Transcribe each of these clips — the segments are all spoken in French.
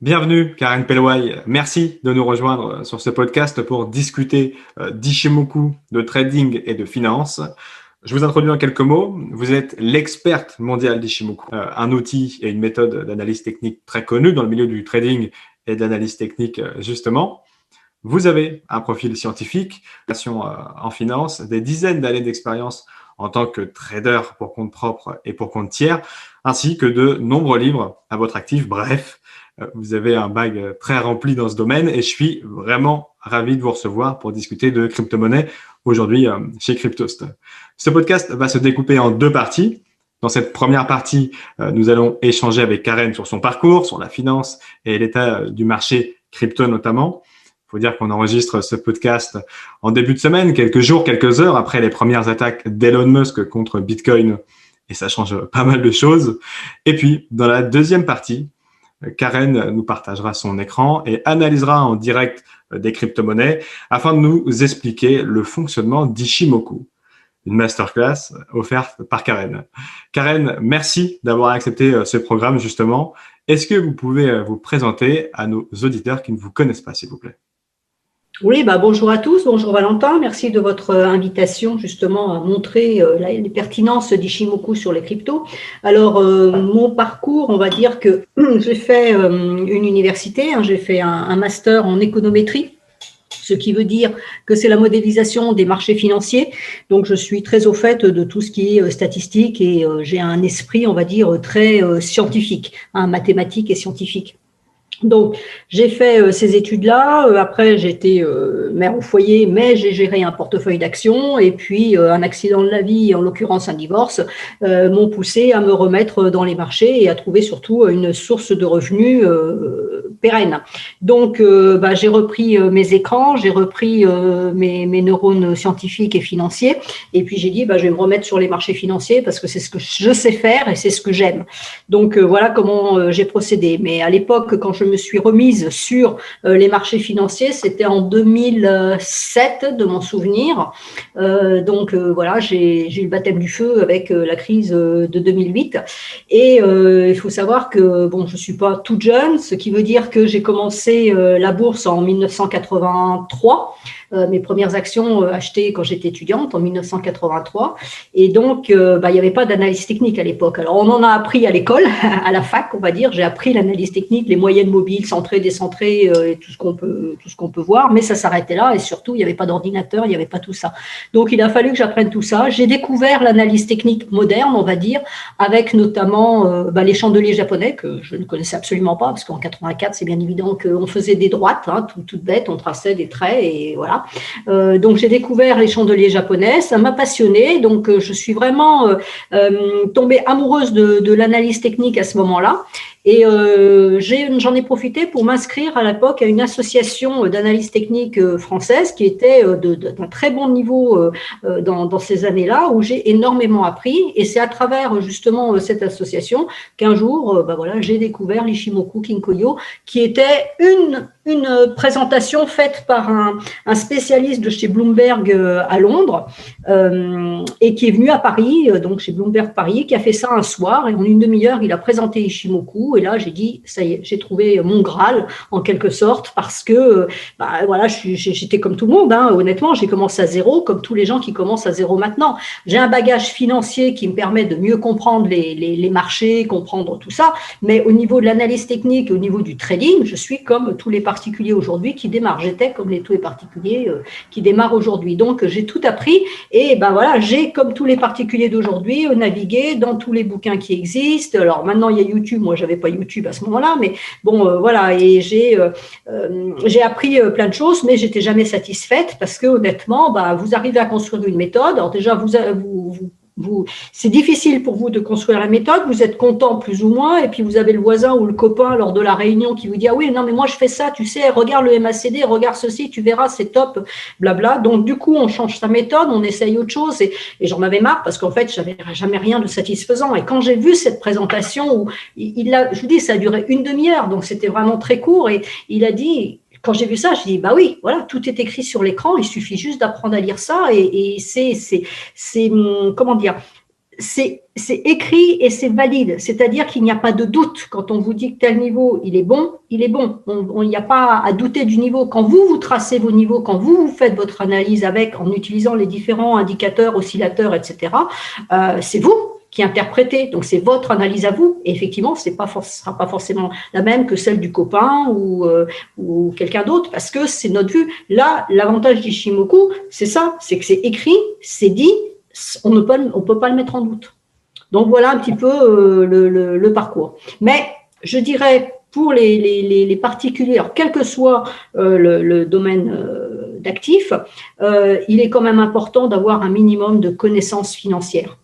Bienvenue, Karen Pelway. Merci de nous rejoindre sur ce podcast pour discuter d'Ishimoku, de trading et de finance. Je vous introduis en quelques mots. Vous êtes l'experte mondiale d'Ishimoku, un outil et une méthode d'analyse technique très connue dans le milieu du trading et de l'analyse technique, justement. Vous avez un profil scientifique, en finance, des dizaines d'années d'expérience en tant que trader pour compte propre et pour compte tiers, ainsi que de nombreux livres à votre actif. Bref, vous avez un bag très rempli dans ce domaine et je suis vraiment ravi de vous recevoir pour discuter de crypto-monnaie aujourd'hui chez Cryptost. Ce podcast va se découper en deux parties. Dans cette première partie, nous allons échanger avec Karen sur son parcours, sur la finance et l'état du marché crypto notamment. Il faut dire qu'on enregistre ce podcast en début de semaine, quelques jours, quelques heures après les premières attaques d'Elon Musk contre Bitcoin et ça change pas mal de choses. Et puis, dans la deuxième partie, Karen nous partagera son écran et analysera en direct des crypto-monnaies afin de nous expliquer le fonctionnement d'Ishimoku, une masterclass offerte par Karen. Karen, merci d'avoir accepté ce programme justement. Est-ce que vous pouvez vous présenter à nos auditeurs qui ne vous connaissent pas, s'il vous plaît? Oui, bonjour à tous, bonjour Valentin, merci de votre invitation justement à montrer les pertinences d'Ishimoku sur les cryptos. Alors, mon parcours, on va dire que j'ai fait une université, j'ai fait un master en économétrie, ce qui veut dire que c'est la modélisation des marchés financiers. Donc, je suis très au fait de tout ce qui est statistique et j'ai un esprit, on va dire, très scientifique, mathématique et scientifique. Donc, j'ai fait ces études-là. Après, j'étais mère au foyer, mais j'ai géré un portefeuille d'actions. Et puis, un accident de la vie, en l'occurrence un divorce, m'ont poussé à me remettre dans les marchés et à trouver surtout une source de revenus pérenne. Donc, j'ai repris mes écrans, j'ai repris mes neurones scientifiques et financiers. Et puis, j'ai dit, je vais me remettre sur les marchés financiers parce que c'est ce que je sais faire et c'est ce que j'aime. Donc, voilà comment j'ai procédé. Mais à l'époque, quand je me suis remise sur les marchés financiers, c'était en 2007 de mon souvenir. Voilà, j'ai eu le baptême du feu avec la crise de 2008. Et il faut savoir que je suis pas toute jeune, ce qui veut dire que j'ai commencé la bourse en 1983. Mes premières actions achetées quand j'étais étudiante en 1983. Et donc, il n'y avait pas d'analyse technique à l'époque. Alors, on en a appris à l'école, à la fac, on va dire. J'ai appris l'analyse technique, les moyennes mobiles, centrées, décentrées, et tout ce qu'on peut voir. Mais ça s'arrêtait là. Et surtout, il n'y avait pas d'ordinateur, il n'y avait pas tout ça. Donc, il a fallu que j'apprenne tout ça. J'ai découvert l'analyse technique moderne, on va dire, avec notamment les chandeliers japonais que je ne connaissais absolument pas, parce qu'en 84, c'est bien évident qu'on faisait des droites, toutes bêtes, on traçait des traits et voilà. Donc, j'ai découvert les chandeliers japonais, ça m'a passionnée. Donc, je suis vraiment tombée amoureuse de l'analyse technique à ce moment-là. Et j'en ai profité pour m'inscrire à l'époque à une association d'analyse technique française qui était d'un très bon niveau dans ces années-là, où j'ai énormément appris. Et c'est à travers justement cette association qu'un jour, j'ai découvert l'Ishimoku Kinkoyo, qui était une présentation faite par un spécialiste de chez Bloomberg à Londres et qui est venu à Paris, donc chez Bloomberg Paris, qui a fait ça un soir et en une demi-heure, il a présenté Ishimoku. Et là, j'ai dit, ça y est, j'ai trouvé mon Graal, en quelque sorte, parce que, j'étais comme tout le monde, honnêtement, j'ai commencé à zéro, comme tous les gens qui commencent à zéro maintenant. J'ai un bagage financier qui me permet de mieux comprendre les marchés, comprendre tout ça, mais au niveau de l'analyse technique, au niveau du trading, je suis comme tous les particuliers aujourd'hui qui démarrent. J'étais comme tous les particuliers qui démarrent aujourd'hui. Donc, j'ai tout appris et j'ai, comme tous les particuliers d'aujourd'hui, navigué dans tous les bouquins qui existent. Alors, maintenant, il y a YouTube. Moi, j'avais pas YouTube à ce moment-là, mais et j'ai appris plein de choses, mais j'étais jamais satisfaite parce que honnêtement, vous arrivez à construire une méthode. Alors déjà, c'est difficile pour vous de construire la méthode, vous êtes content plus ou moins, et puis vous avez le voisin ou le copain lors de la réunion qui vous dit « Ah oui, non, mais moi je fais ça, tu sais, regarde le MACD, regarde ceci, tu verras, c'est top, blabla. » Donc du coup, on change sa méthode, on essaye autre chose, et j'en avais marre parce qu'en fait, j'avais jamais rien de satisfaisant. Et quand j'ai vu cette présentation où je vous dis, ça a duré une demi-heure, donc c'était vraiment très court, et il a dit… Quand j'ai vu ça, je dis oui, voilà, tout est écrit sur l'écran, il suffit juste d'apprendre à lire ça et c'est comment dire, c'est écrit et c'est valide, c'est-à-dire qu'il n'y a pas de doute. Quand on vous dit que tel niveau, il est bon, il est bon. Il n'y a pas à douter du niveau. Quand vous tracez vos niveaux, quand vous faites votre analyse en utilisant les différents indicateurs, oscillateurs, etc., c'est vous qui interprétez. Donc, c'est votre analyse à vous. Et effectivement, ce ne sera pas forcément la même que celle du copain ou quelqu'un d'autre, parce que c'est notre vue. Là, l'avantage d'Ishimoku, c'est ça, c'est que c'est écrit, c'est dit, on ne peut pas le mettre en doute. Donc, voilà un petit peu le parcours. Mais je dirais, pour les particuliers, alors, quel que soit le domaine d'actifs, il est quand même important d'avoir un minimum de connaissances financières.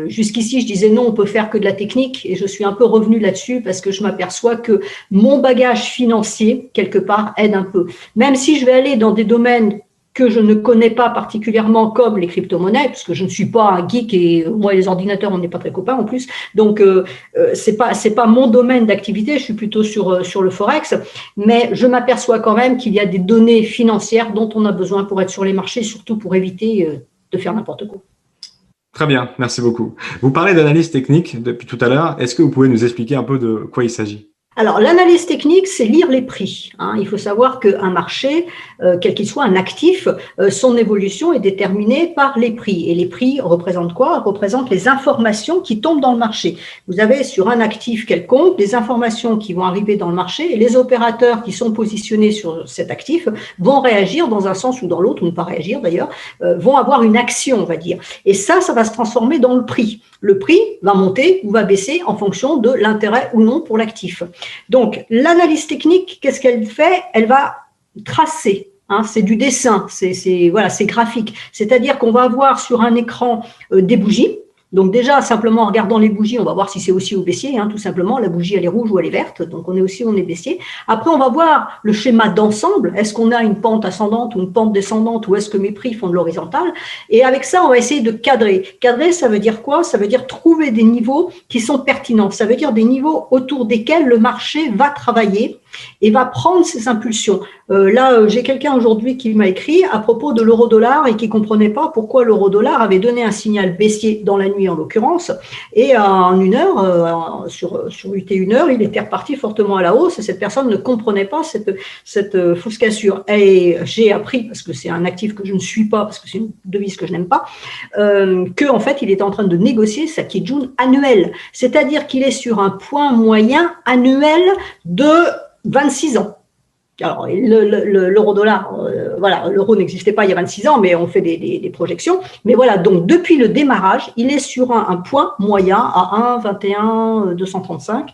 Jusqu'ici, je disais non, on peut faire que de la technique, et je suis un peu revenue là-dessus parce que je m'aperçois que mon bagage financier, quelque part, aide un peu. Même si je vais aller dans des domaines que je ne connais pas particulièrement, comme les crypto-monnaies, parce que je ne suis pas un geek, et moi et les ordinateurs, on n'est pas très copains en plus, donc c'est pas mon domaine d'activité, je suis plutôt sur le forex, mais je m'aperçois quand même qu'il y a des données financières dont on a besoin pour être sur les marchés, surtout pour éviter de faire n'importe quoi. Très bien, merci beaucoup. Vous parlez d'analyse technique depuis tout à l'heure. Est-ce que vous pouvez nous expliquer un peu de quoi il s'agit? Alors, l'analyse technique, c'est lire les prix. Il faut savoir qu'un marché, quel qu'il soit, un actif, son évolution est déterminée par les prix. Et les prix représentent quoi? Représentent les informations qui tombent dans le marché. Vous avez sur un actif quelconque des informations qui vont arriver dans le marché et les opérateurs qui sont positionnés sur cet actif vont réagir dans un sens ou dans l'autre, ou ne pas réagir d'ailleurs, vont avoir une action, on va dire. Et ça va se transformer dans le prix. Le prix va monter ou va baisser en fonction de l'intérêt ou non pour l'actif. Donc, l'analyse technique, qu'est-ce qu'elle fait? Elle va tracer. C'est du dessin, c'est graphique. C'est-à-dire qu'on va avoir sur un écran des bougies. Donc déjà, simplement en regardant les bougies, on va voir si c'est haussier ou baissier, tout simplement. La bougie, elle est rouge ou elle est verte, donc on est haussier ou on est baissier. Après, on va voir le schéma d'ensemble. Est-ce qu'on a une pente ascendante ou une pente descendante, ou est-ce que mes prix font de l'horizontale? Et avec ça, on va essayer de cadrer. Cadrer, ça veut dire quoi? Ça veut dire trouver des niveaux qui sont pertinents. Ça veut dire des niveaux autour desquels le marché va travailler et va prendre ses impulsions. Là, j'ai quelqu'un aujourd'hui qui m'a écrit à propos de l'euro-dollar et qui ne comprenait pas pourquoi l'euro-dollar avait donné un signal baissier dans la nuit en l'occurrence, et en une heure, sur UT 1 heure, il était reparti fortement à la hausse et cette personne ne comprenait pas cette fausse cassure. Et j'ai appris, parce que c'est un actif que je ne suis pas, parce que c'est une devise que je n'aime pas, qu'en fait, il était en train de négocier sa Kijun annuelle, c'est-à-dire qu'il est sur un point moyen annuel de 26 ans. Alors, l'euro-dollar, l'euro n'existait pas il y a 26 ans, mais on fait des projections. Mais voilà, donc depuis le démarrage, il est sur un point moyen à 1,21 235.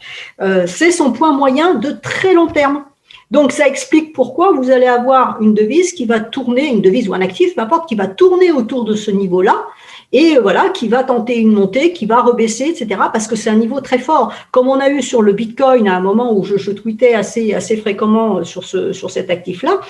C'est son point moyen de très long terme. Donc, ça explique pourquoi vous allez avoir une devise qui va tourner, une devise ou un actif, peu importe, qui va tourner autour de ce niveau-là, et voilà, qui va tenter une montée, qui va rebaisser, etc., parce que c'est un niveau très fort. Comme on a eu sur le Bitcoin à un moment où je tweetais assez fréquemment sur cet actif-là,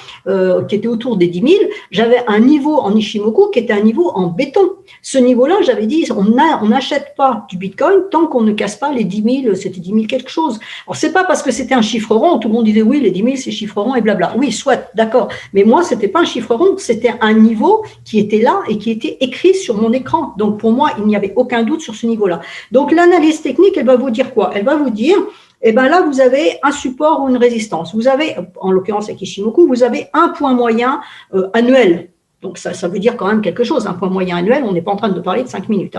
qui était autour des 10 000, j'avais un niveau en Ishimoku qui était un niveau en béton. Ce niveau-là, j'avais dit, on n'achète pas du Bitcoin tant qu'on ne casse pas les 10 000, c'était 10 000 quelque chose. Alors, c'est pas parce que c'était un chiffre rond, tout le monde disait oui, les 10 000, c'est chiffre rond et blabla. Oui, soit, d'accord. Mais moi, c'était pas un chiffre rond, c'était un niveau qui était là et qui était écrit sur mon écran. Donc, pour moi, il n'y avait aucun doute sur ce niveau-là. Donc, l'analyse technique, elle va vous dire quoi? Elle va vous dire, là, vous avez un support ou une résistance. Vous avez, en l'occurrence avec Ishimoku, vous avez un point moyen annuel. Donc, ça veut dire quand même quelque chose. Un point moyen annuel, on n'est pas en train de parler de 5 minutes.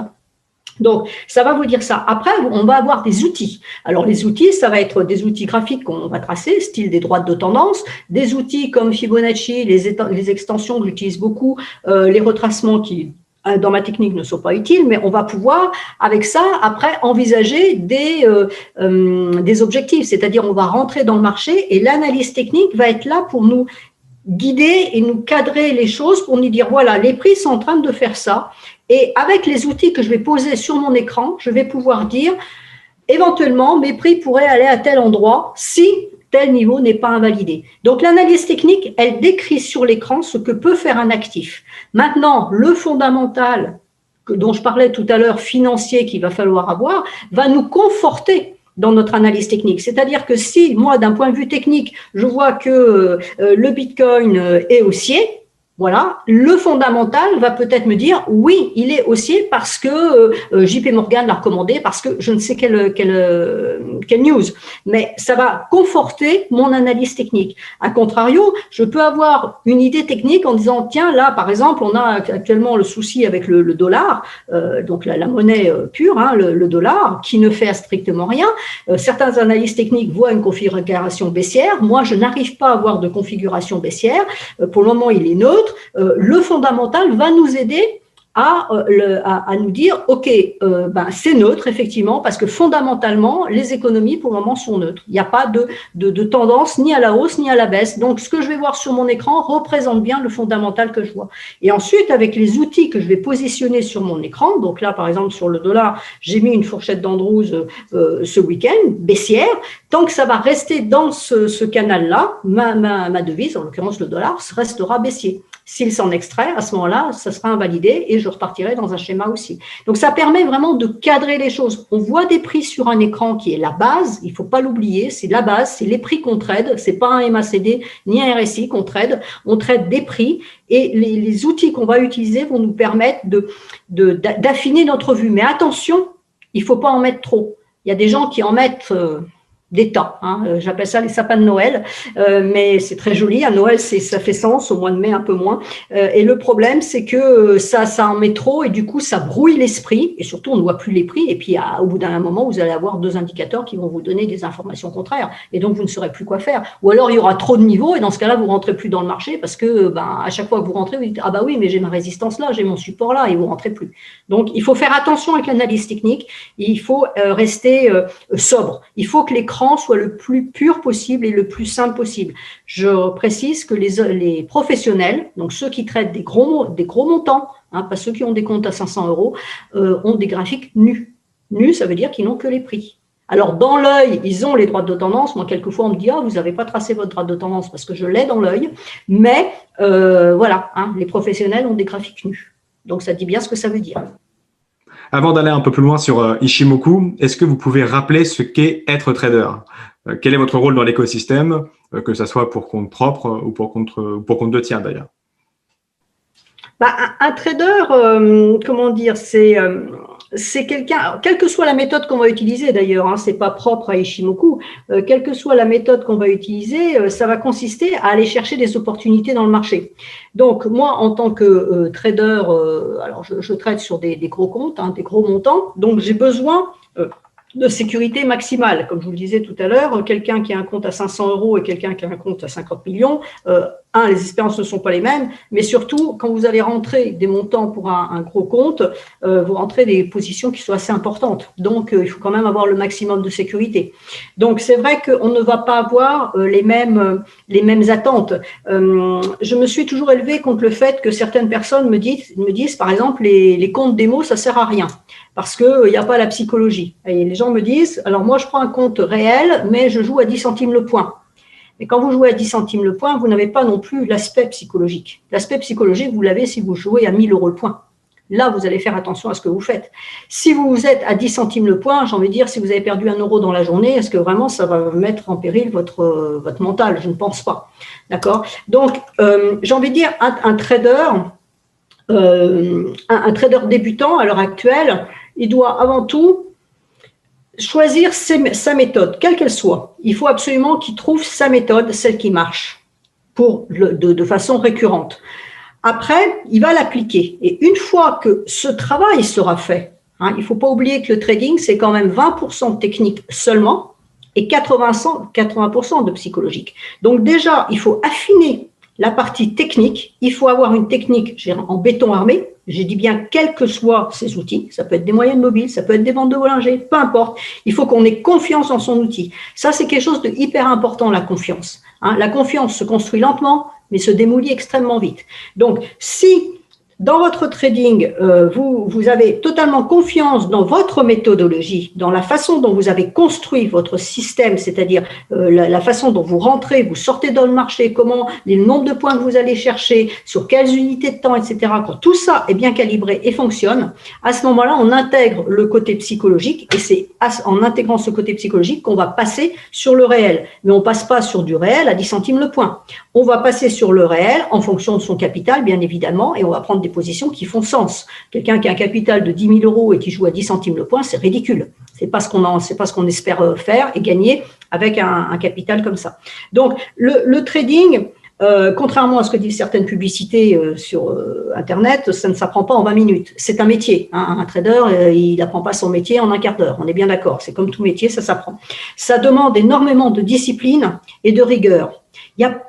Donc, ça va vous dire ça. Après, on va avoir des outils. Alors, les outils, ça va être des outils graphiques qu'on va tracer, style des droites de tendance, des outils comme Fibonacci, les extensions que j'utilise beaucoup, les retracements qui dans ma technique ne sont pas utiles, mais on va pouvoir, avec ça, après, envisager des objectifs. C'est-à-dire, on va rentrer dans le marché et l'analyse technique va être là pour nous guider et nous cadrer les choses, pour nous dire, voilà, les prix sont en train de faire ça. Et avec les outils que je vais poser sur mon écran, je vais pouvoir dire, éventuellement, mes prix pourraient aller à tel endroit si tel niveau n'est pas invalidé. Donc, l'analyse technique, elle décrit sur l'écran ce que peut faire un actif. Maintenant, le fondamental dont je parlais tout à l'heure, financier, qu'il va falloir avoir, va nous conforter dans notre analyse technique. C'est-à-dire que si, moi, d'un point de vue technique, je vois que le Bitcoin est haussier, Voilà, le fondamental va peut-être me dire oui, il est haussier parce que JP Morgan l'a recommandé, parce que je ne sais quelle news, mais ça va conforter mon analyse technique. A contrario, je peux avoir une idée technique en disant tiens, là par exemple, on a actuellement le souci avec le dollar, donc la monnaie pure, hein, le dollar, qui ne fait strictement rien. Certains analystes techniques voient une configuration baissière. Moi, je n'arrive pas à avoir de configuration baissière. Pour le moment, il est neutre. Le fondamental va nous aider à nous dire ok, c'est neutre effectivement parce que fondamentalement les économies pour le moment sont neutres. Il n'y a pas de tendance ni à la hausse ni à la baisse. Donc ce que je vais voir sur mon écran représente bien le fondamental que je vois. Et ensuite avec les outils que je vais positionner sur mon écran, donc là par exemple sur le dollar, j'ai mis une fourchette d'Andrews ce week-end baissière. Tant que ça va rester dans ce canal-là, ma devise, en l'occurrence le dollar, restera baissier. S'il s'en extrait, à ce moment-là, ça sera invalidé et je repartirai dans un schéma aussi. Donc, ça permet vraiment de cadrer les choses. On voit des prix sur un écran qui est la base, il ne faut pas l'oublier, c'est la base, c'est les prix qu'on trade, c'est pas un MACD ni un RSI qu'on trade, on trade des prix et les outils qu'on va utiliser vont nous permettre d'affiner notre vue. Mais attention, il ne faut pas en mettre trop. Il y a des gens qui en mettent des tas, hein. J'appelle ça les sapins de Noël, mais c'est très joli. À Noël, ça fait sens, au mois de mai un peu moins. Et le problème, c'est que ça en met trop et du coup, ça brouille l'esprit et surtout, on ne voit plus les prix. Et puis, au bout d'un moment, vous allez avoir deux indicateurs qui vont vous donner des informations contraires et donc vous ne saurez plus quoi faire. Ou alors, il y aura trop de niveaux et dans ce cas-là, vous rentrez plus dans le marché parce que, à chaque fois que vous rentrez, vous dites ah bah oui, mais j'ai ma résistance là, j'ai mon support là et vous rentrez plus. Donc, il faut faire attention avec l'analyse technique. Il faut rester sobre. Il faut que l'écran soit le plus pur possible et le plus simple possible. Je précise que les professionnels, donc ceux qui traitent des gros montants, hein, pas ceux qui ont des comptes à 500 €, ont des graphiques nus. Nus, ça veut dire qu'ils n'ont que les prix. Alors, dans l'œil, ils ont les droites de tendance. Moi, quelquefois, on me dit « Ah, vous n'avez pas tracé votre droite de tendance parce que je l'ai dans l'œil. » Mais voilà, hein, les professionnels ont des graphiques nus. Donc, ça dit bien ce que ça veut dire. Avant d'aller un peu plus loin sur Ichimoku, est-ce que vous pouvez rappeler ce qu'est être trader? Quel est votre rôle dans l'écosystème, que ce soit pour compte propre ou pour compte de tiers d'ailleurs? Un trader, comment dire, c'est quelqu'un, quelle que soit la méthode qu'on va utiliser d'ailleurs, hein, c'est pas propre à Ichimoku, quelle que soit la méthode qu'on va utiliser, ça va consister à aller chercher des opportunités dans le marché. Donc moi, en tant que trader, alors je trade sur des gros comptes, hein, des gros montants, donc j'ai besoin de sécurité maximale. Comme je vous le disais tout à l'heure, quelqu'un qui a un compte à 500 € et quelqu'un qui a un compte à 50 millions, les espérances ne sont pas les mêmes, mais surtout, quand vous allez rentrer des montants pour un gros compte, vous rentrez des positions qui sont assez importantes. Donc, il faut quand même avoir le maximum de sécurité. Donc, c'est vrai qu'on ne va pas avoir les mêmes attentes. Je me suis toujours élevée contre le fait que certaines personnes me disent par exemple, les comptes démo, ça sert à rien parce qu'il n'y a pas la psychologie. Et les gens me disent, alors moi, je prends un compte réel, mais je joue à 10 centimes le point. Mais quand vous jouez à 10 centimes le point, vous n'avez pas non plus l'aspect psychologique. L'aspect psychologique, vous l'avez si vous jouez à 1000 € le point. Là, vous allez faire attention à ce que vous faites. Si vous êtes à 10 centimes le point, j'ai envie de dire, si vous avez perdu 1 € dans la journée, est-ce que vraiment ça va mettre en péril votre mental? Je ne pense pas. D'accord? Donc, j'ai envie de dire, un trader débutant à l'heure actuelle, il doit avant tout choisir sa méthode, quelle qu'elle soit. Il faut absolument qu'il trouve sa méthode, celle qui marche, de façon récurrente. Après, il va l'appliquer. Et une fois que ce travail sera fait, hein, il ne faut pas oublier que le trading, c'est quand même 20% de technique seulement et 80% de psychologique. Donc déjà, il faut affiner la partie technique. Il faut avoir une technique en béton armé. J'ai dit bien, quels que soient ces outils, ça peut être des moyennes mobiles, ça peut être des bandes de Bollinger, peu importe. Il faut qu'on ait confiance en son outil. Ça, c'est quelque chose de hyper important, la confiance. Hein, la confiance se construit lentement, mais se démolit extrêmement vite. Donc, si dans votre trading, vous avez totalement confiance dans votre méthodologie, dans la façon dont vous avez construit votre système, c'est-à-dire la façon dont vous rentrez, vous sortez dans le marché, comment, le nombre de points que vous allez chercher, sur quelles unités de temps, etc. Quand tout ça est bien calibré et fonctionne, à ce moment-là, on intègre le côté psychologique et c'est en intégrant ce côté psychologique qu'on va passer sur le réel. Mais on ne passe pas sur du réel à 10 centimes le point. On va passer sur le réel en fonction de son capital, bien évidemment, et on va prendre des positions qui font sens. Quelqu'un qui a un capital de 10 000 € et qui joue à 10 centimes le point, c'est ridicule. C'est pas ce qu'on espère faire et gagner avec un capital comme ça. Donc, le trading, contrairement à ce que disent certaines publicités sur Internet, ça ne s'apprend pas en 20 minutes. C'est un métier. Hein. Un trader, il n'apprend pas son métier en un quart d'heure. On est bien d'accord. C'est comme tout métier, ça s'apprend. Ça demande énormément de discipline et de rigueur. Il y a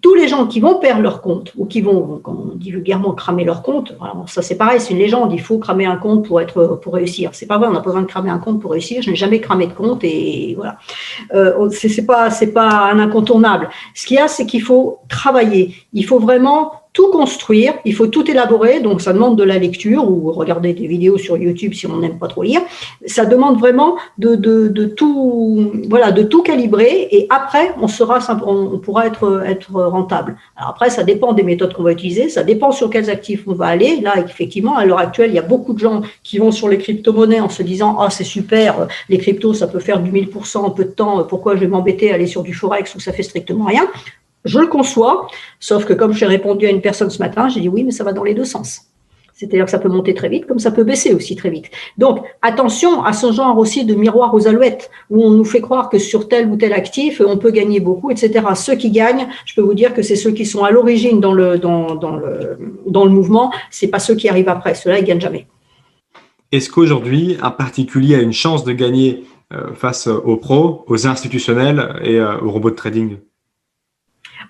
tous les gens qui vont perdre leur compte ou qui vont, comme on dit vulgairement, cramer leur compte. Alors ça c'est pareil, c'est une légende. Il faut cramer un compte pour réussir. C'est pas vrai, on n'a pas besoin de cramer un compte pour réussir. Je n'ai jamais cramé de compte et voilà. C'est pas un incontournable. Ce qu'il y a, c'est qu'il faut travailler. Il faut vraiment tout construire, il faut tout élaborer, donc ça demande de la lecture ou regarder des vidéos sur YouTube si on n'aime pas trop lire. Ça demande vraiment de tout calibrer et après on pourra être rentable. Alors après, ça dépend des méthodes qu'on va utiliser, ça dépend sur quels actifs on va aller. Là, effectivement, à l'heure actuelle, il y a beaucoup de gens qui vont sur les crypto-monnaies en se disant « Ah, c'est super, les cryptos, ça peut faire du 1000% en peu de temps, pourquoi je vais m'embêter à aller sur du Forex où ça fait strictement rien ?» Je le conçois, sauf que comme j'ai répondu à une personne ce matin, j'ai dit oui, mais ça va dans les deux sens. C'est-à-dire que ça peut monter très vite, comme ça peut baisser aussi très vite. Donc, attention à ce genre aussi de miroir aux alouettes, où on nous fait croire que sur tel ou tel actif, on peut gagner beaucoup, etc. Ceux qui gagnent, je peux vous dire que c'est ceux qui sont à l'origine dans le mouvement, c'est pas ceux qui arrivent après. Ceux-là, ils gagnent jamais. Est-ce qu'aujourd'hui, un particulier a une chance de gagner face aux pros, aux institutionnels et aux robots de trading ?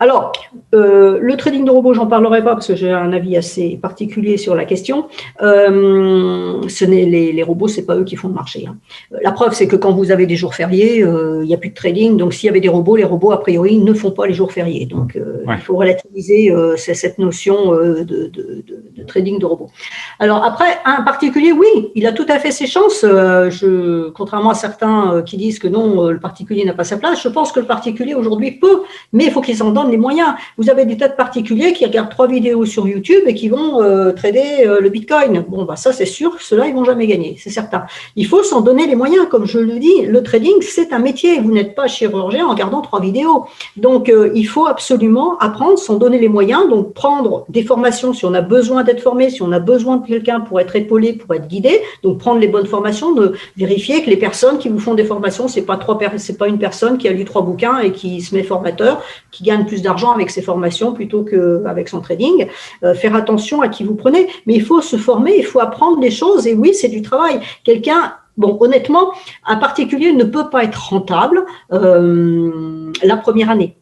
Alors, le trading de robots, j'en parlerai pas parce que j'ai un avis assez particulier sur la question. Les robots, c'est pas eux qui font le marché. Hein. La preuve, c'est que quand vous avez des jours fériés, il n'y a plus de trading. Donc, s'il y avait des robots, les robots, a priori, ne font pas les jours fériés. Donc, il faut relativiser cette notion de trading de robots. Alors, après, un particulier, oui, il a tout à fait ses chances. Contrairement à certains qui disent que non, le particulier n'a pas sa place, je pense que le particulier, aujourd'hui, peut, mais il faut qu'il s'en donne les moyens. Vous avez des tas de particuliers qui regardent 3 vidéos sur YouTube et qui vont trader le Bitcoin. Bon, bah ça c'est sûr, ceux-là ils vont jamais gagner, c'est certain. Il faut s'en donner les moyens, comme je le dis. Le trading c'est un métier. Vous n'êtes pas chirurgien en regardant 3 vidéos. Donc il faut absolument apprendre, s'en donner les moyens. Donc prendre des formations si on a besoin d'être formé, si on a besoin de quelqu'un pour être épaulé, pour être guidé. Donc prendre les bonnes formations, de vérifier que les personnes qui vous font des formations, c'est pas une personne qui a lu 3 bouquins et qui se met formateur, qui gagne plus d'argent avec ses formations plutôt qu'avec son trading. Faire attention à qui vous prenez, mais il faut se former, il faut apprendre des choses et oui, c'est du travail. Bon, honnêtement, un particulier ne peut pas être rentable la première année.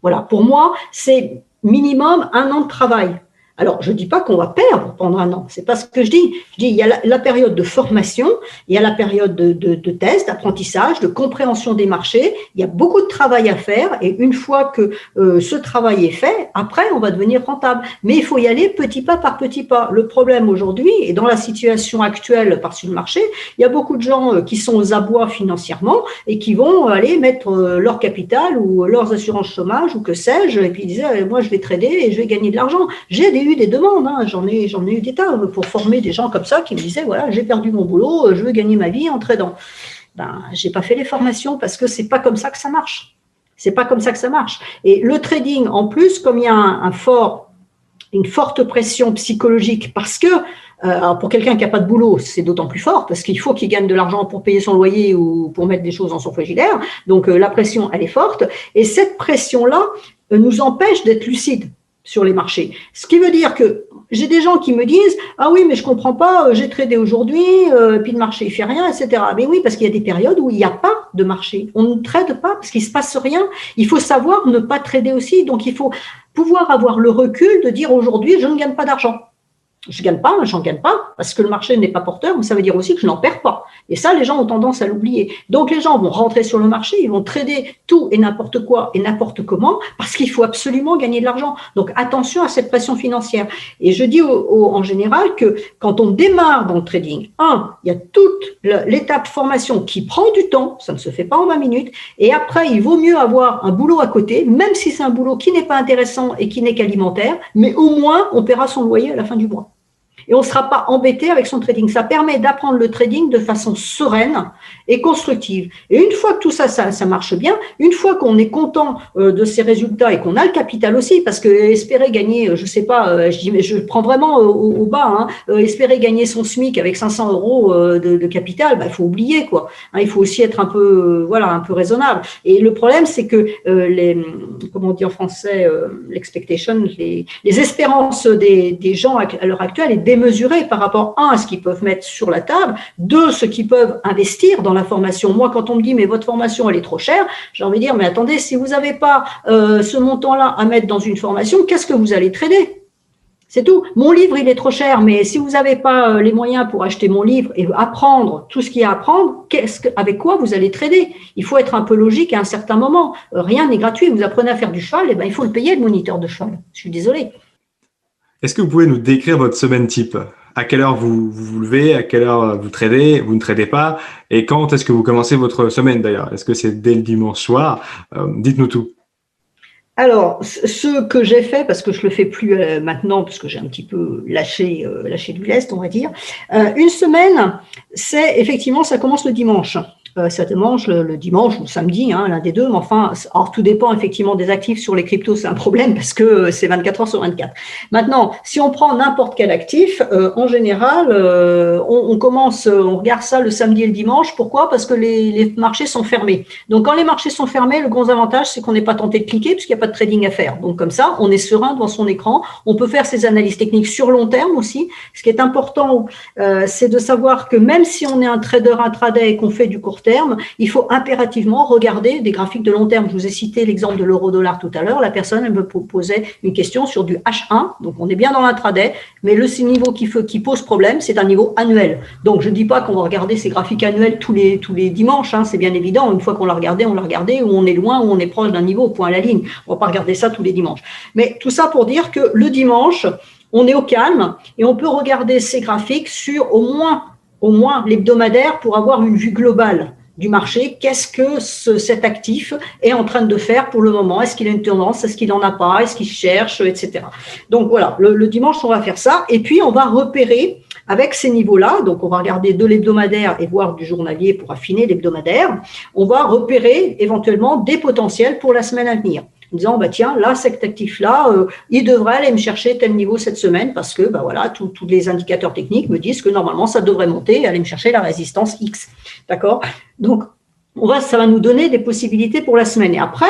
Voilà, pour moi, c'est minimum 1 an de travail. Alors, je ne dis pas qu'on va perdre pendant 1 an, c'est pas ce que je dis. Je dis il y a la période de formation, il y a la période de test, d'apprentissage, de compréhension des marchés. Il y a beaucoup de travail à faire et une fois que ce travail est fait, après, on va devenir rentable. Mais il faut y aller petit pas par petit pas. Le problème aujourd'hui, et dans la situation actuelle par-dessus le marché, il y a beaucoup de gens qui sont aux abois financièrement et qui vont aller mettre leur capital ou leurs assurances chômage ou que sais-je, et puis ils disaient moi je vais trader et je vais gagner de l'argent. J'ai des demandes, hein. J'en ai eu des tas pour former des gens comme ça qui me disaient voilà, j'ai perdu mon boulot, je veux gagner ma vie en tradant. J'ai pas fait les formations parce que c'est pas comme ça que ça marche. C'est pas comme ça que ça marche. Et le trading, en plus, comme il y a une forte pression psychologique, parce que alors pour quelqu'un qui n'a pas de boulot, c'est d'autant plus fort parce qu'il faut qu'il gagne de l'argent pour payer son loyer ou pour mettre des choses dans son frigidaire. Donc la pression, elle est forte. Et cette pression-là nous empêche d'être lucide sur les marchés. Ce qui veut dire que j'ai des gens qui me disent « Ah oui, mais je comprends pas, j'ai tradé aujourd'hui, puis le marché il fait rien, etc. » Mais oui, parce qu'il y a des périodes où il n'y a pas de marché. On ne trade pas parce qu'il se passe rien. Il faut savoir ne pas trader aussi. Donc, il faut pouvoir avoir le recul de dire « Aujourd'hui, je ne gagne pas d'argent. » Je gagne pas, j'en gagne pas, parce que le marché n'est pas porteur, mais ça veut dire aussi que je n'en perds pas. Et ça, les gens ont tendance à l'oublier. Donc, les gens vont rentrer sur le marché, ils vont trader tout et n'importe quoi et n'importe comment, parce qu'il faut absolument gagner de l'argent. Donc, attention à cette pression financière. Et je dis en général que quand on démarre dans le trading, il y a toute l'étape formation qui prend du temps, ça ne se fait pas en 20 minutes, et après, il vaut mieux avoir un boulot à côté, même si c'est un boulot qui n'est pas intéressant et qui n'est qu'alimentaire, mais au moins, on paiera son loyer à la fin du mois. Et on ne sera pas embêté avec son trading. Ça permet d'apprendre le trading de façon sereine et constructive. Et une fois que tout ça marche bien, une fois qu'on est content de ces résultats et qu'on a le capital aussi, parce que espérer gagner, je sais pas, je prends vraiment au bas, espérer gagner son SMIC avec 500 euros de capital, il faut oublier quoi. Il faut aussi être un peu raisonnable. Et le problème, c'est que comment on dit en français, l'expectation, les espérances des gens à l'heure actuelle est démesuré par rapport, à ce qu'ils peuvent mettre sur la table, deux, ce qu'ils peuvent investir dans la formation. Moi, quand on me dit, mais votre formation, elle est trop chère, j'ai envie de dire, mais attendez, si vous n'avez pas ce montant-là à mettre dans une formation, qu'est-ce que vous allez trader ? C'est tout. Mon livre, il est trop cher, mais si vous n'avez pas les moyens pour acheter mon livre et apprendre tout ce qu'il y a à apprendre, avec quoi vous allez trader ? Il faut être un peu logique à un certain moment. Rien n'est gratuit. Vous apprenez à faire du cheval, il faut le payer, le moniteur de cheval. Je suis désolée. Est-ce que vous pouvez nous décrire votre semaine type ? À quelle heure vous vous levez ? À quelle heure vous tradez ? Vous ne tradez pas ? Et quand est-ce que vous commencez votre semaine d'ailleurs ? Est-ce que c'est dès le dimanche soir ? Dites-nous tout. Alors, ce que j'ai fait, parce que je le fais plus maintenant, parce que j'ai un petit peu lâché du lest, on va dire, une semaine, c'est effectivement, ça commence le dimanche. Ça mange le dimanche ou le samedi, l'un des deux, mais enfin, alors tout dépend effectivement des actifs. Sur les cryptos, c'est un problème parce que c'est 24 heures sur 24. Maintenant, si on prend n'importe quel actif, en général, on regarde ça le samedi et le dimanche. Pourquoi ? Parce que les marchés sont fermés. Donc, quand les marchés sont fermés, le gros avantage, c'est qu'on n'est pas tenté de cliquer puisqu'il n'y a pas de trading à faire. Donc, comme ça, on est serein devant son écran. On peut faire ses analyses techniques sur long terme aussi. Ce qui est important, c'est de savoir que même si on est un trader intraday et qu'on fait du court terme, il faut impérativement regarder des graphiques de long terme. Je vous ai cité l'exemple de l'euro-dollar tout à l'heure. La personne, elle me posait une question sur du H1. Donc, on est bien dans l'intraday, mais le niveau qui pose problème, c'est un niveau annuel. Donc, je ne dis pas qu'on va regarder ces graphiques annuels tous les dimanches. C'est bien évident. Une fois qu'on l'a regardé, ou on est loin, ou on est proche d'un niveau au point à la ligne. On ne va pas regarder ça tous les dimanches. Mais tout ça pour dire que le dimanche, on est au calme et on peut regarder ces graphiques sur au moins l'hebdomadaire pour avoir une vue globale du marché. Qu'est-ce que cet actif est en train de faire pour le moment ? Est-ce qu'il a une tendance ? Est-ce qu'il n'en a pas ? Est-ce qu'il cherche ? Etc. Donc voilà, le dimanche, on va faire ça. Et puis, on va repérer avec ces niveaux-là. Donc, on va regarder de l'hebdomadaire et voir du journalier pour affiner l'hebdomadaire. On va repérer éventuellement des potentiels pour la semaine à venir. En disant, tiens, là, cet actif-là, il devrait aller me chercher tel niveau cette semaine parce que, tous les indicateurs techniques me disent que normalement, ça devrait monter et aller me chercher la résistance X. D'accord ? Donc, ça va nous donner des possibilités pour la semaine. Et après,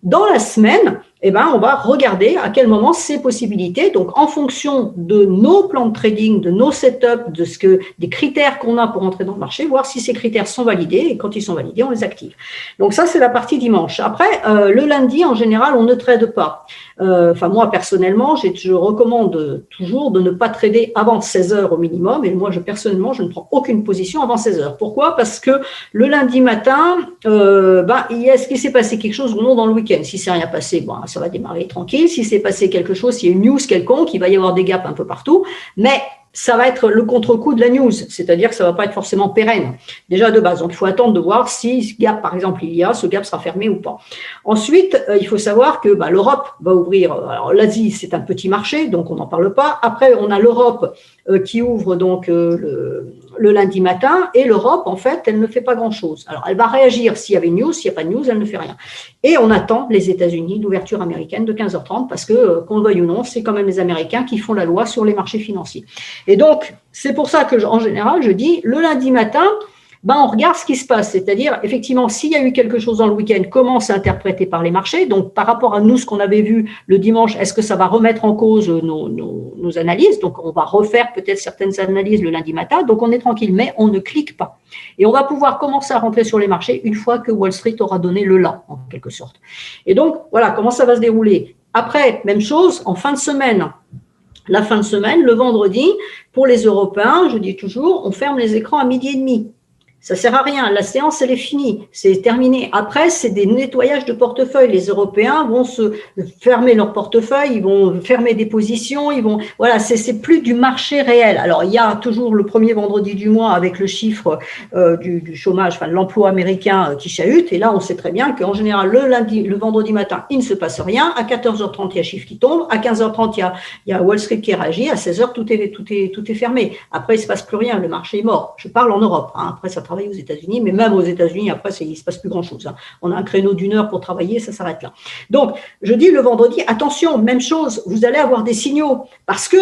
dans la semaine, on va regarder à quel moment ces possibilités, donc en fonction de nos plans de trading, de nos setups, des critères qu'on a pour entrer dans le marché, voir si ces critères sont validés, et quand ils sont validés, on les active. Donc ça, c'est la partie dimanche. Après, le lundi, en général, on ne trade pas. Moi, personnellement, je recommande toujours de ne pas trader avant 16 heures au minimum, et moi, personnellement, je ne prends aucune position avant 16 heures. Pourquoi ? Parce que le lundi matin, est-ce qu'il s'est passé quelque chose ou non dans le week-end ? Si c'est rien passé, ça va démarrer tranquille. Si c'est passé quelque chose, s'il y a une news quelconque, il va y avoir des gaps un peu partout, mais ça va être le contre-coup de la news, c'est-à-dire que ça ne va pas être forcément pérenne, déjà de base. Donc, il faut attendre de voir si ce gap, par exemple, ce gap sera fermé ou pas. Ensuite, il faut savoir que l'Europe va ouvrir. Alors, l'Asie, c'est un petit marché, donc on n'en parle pas. Après, on a l'Europe qui ouvre donc le lundi matin, et l'Europe, en fait, elle ne fait pas grand-chose. Alors, elle va réagir s'il y avait une news, s'il n'y a pas de news, elle ne fait rien. Et on attend les États-Unis, l'ouverture américaine de 15h30, parce que, qu'on le veuille ou non, c'est quand même les Américains qui font la loi sur les marchés financiers. Et donc, c'est pour ça que, en général, je dis, le lundi matin, on regarde ce qui se passe. C'est-à-dire, effectivement, s'il y a eu quelque chose dans le week-end, comment c'est interprété par les marchés. Donc, par rapport à nous, ce qu'on avait vu le dimanche, est-ce que ça va remettre en cause nos analyses ? Donc, on va refaire peut-être certaines analyses le lundi matin. Donc, on est tranquille, mais on ne clique pas. Et on va pouvoir commencer à rentrer sur les marchés une fois que Wall Street aura donné le là, en quelque sorte. Et donc, voilà comment ça va se dérouler. Après, même chose, en fin de semaine, la fin de semaine, le vendredi, pour les Européens, je dis toujours, on ferme les écrans à 12h30. Ça sert à rien. La séance, elle est finie. C'est terminé. Après, c'est des nettoyages de portefeuille. Les Européens vont se fermer leur portefeuille, ils vont fermer des positions, voilà, c'est plus du marché réel. Alors, il y a toujours le premier vendredi du mois avec le chiffre du chômage, enfin, de l'emploi américain qui chahute. Et là, on sait très bien qu'en général, le vendredi matin, il ne se passe rien. À 14h30, il y a chiffre qui tombe. À 15h30, il y a Wall Street qui réagit. À 16h, tout est fermé. Après, il ne se passe plus rien. Le marché est mort. Je parle en Europe. Après, ça travaille aux États-Unis, mais même aux États-Unis, après, il ne se passe plus grand-chose. On a un créneau d'1 heure pour travailler, ça s'arrête là. Donc, je dis le vendredi, attention, même chose, vous allez avoir des signaux, parce que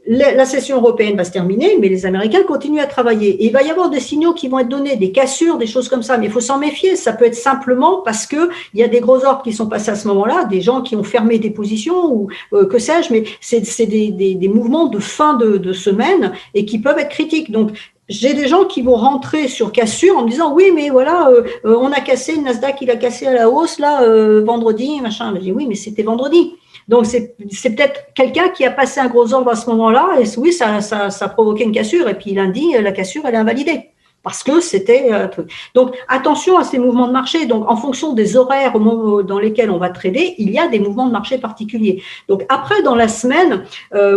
la session européenne va se terminer, mais les Américains continuent à travailler. Et il va y avoir des signaux qui vont être donnés, des cassures, des choses comme ça, mais il faut s'en méfier. Ça peut être simplement parce qu'il y a des gros ordres qui sont passés à ce moment-là, des gens qui ont fermé des positions, ou que sais-je, mais c'est des mouvements de fin de semaine et qui peuvent être critiques. Donc, j'ai des gens qui vont rentrer sur cassure en me disant oui, mais voilà, on a cassé, le Nasdaq, il a cassé à la hausse là vendredi, machin. Je dis oui, mais c'était vendredi. Donc c'est peut-être quelqu'un qui a passé un gros ordre à ce moment-là et oui, ça a provoqué une cassure et puis lundi, la cassure, elle est invalidée. Parce que c'était un truc. Donc, attention à ces mouvements de marché. Donc, en fonction des horaires dans lesquels on va trader, il y a des mouvements de marché particuliers. Donc, après, dans la semaine,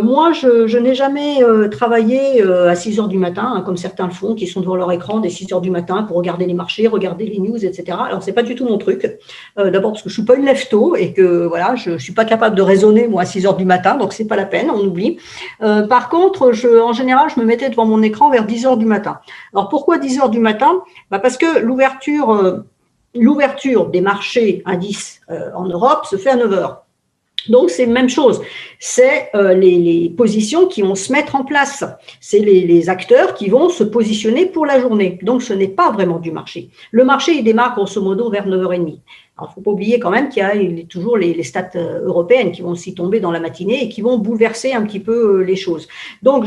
moi, je n'ai jamais travaillé à 6 heures du matin, comme certains le font, qui sont devant leur écran dès 6 heures du matin pour regarder les marchés, regarder les news, etc. Alors, c'est pas du tout mon truc. D'abord parce que je suis pas une lève-tôt et que, voilà, je suis pas capable de raisonner, moi, à 6 heures du matin. Donc, c'est pas la peine, on oublie. Par contre, en général, je me mettais devant mon écran vers 10 heures du matin. Alors, pourquoi 10 heures du matin? Parce que l'ouverture des marchés indices en Europe se fait à 9 heures. Donc, c'est la même chose. C'est les positions qui vont se mettre en place. C'est les acteurs qui vont se positionner pour la journée. Donc, ce n'est pas vraiment du marché. Le marché, il démarre grosso modo vers 9h30. Alors, il ne faut pas oublier quand même qu'il y a toujours les stats européennes qui vont aussi tomber dans la matinée et qui vont bouleverser un petit peu les choses. Donc,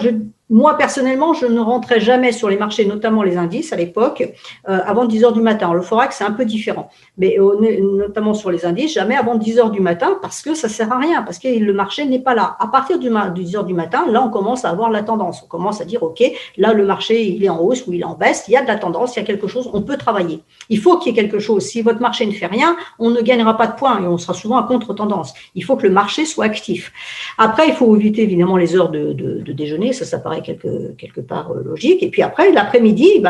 moi, personnellement, je ne rentrais jamais sur les marchés, notamment les indices à l'époque, avant 10 heures du matin. Le Forex, c'est un peu différent. Mais notamment sur les indices, jamais avant 10 heures du matin parce que ça ne sert à rien, parce que le marché n'est pas là. À partir de 10 heures du matin, là, on commence à avoir la tendance. On commence à dire, OK, là, le marché, il est en hausse ou il est en baisse. Il y a de la tendance, il y a quelque chose, on peut travailler. Il faut qu'il y ait quelque chose. Si votre marché ne fait rien, on ne gagnera pas de points et on sera souvent à contre-tendance. Il faut que le marché soit actif. Après, il faut éviter évidemment les heures de déjeuner. Ça paraît quelque part logique. Et puis après, l'après-midi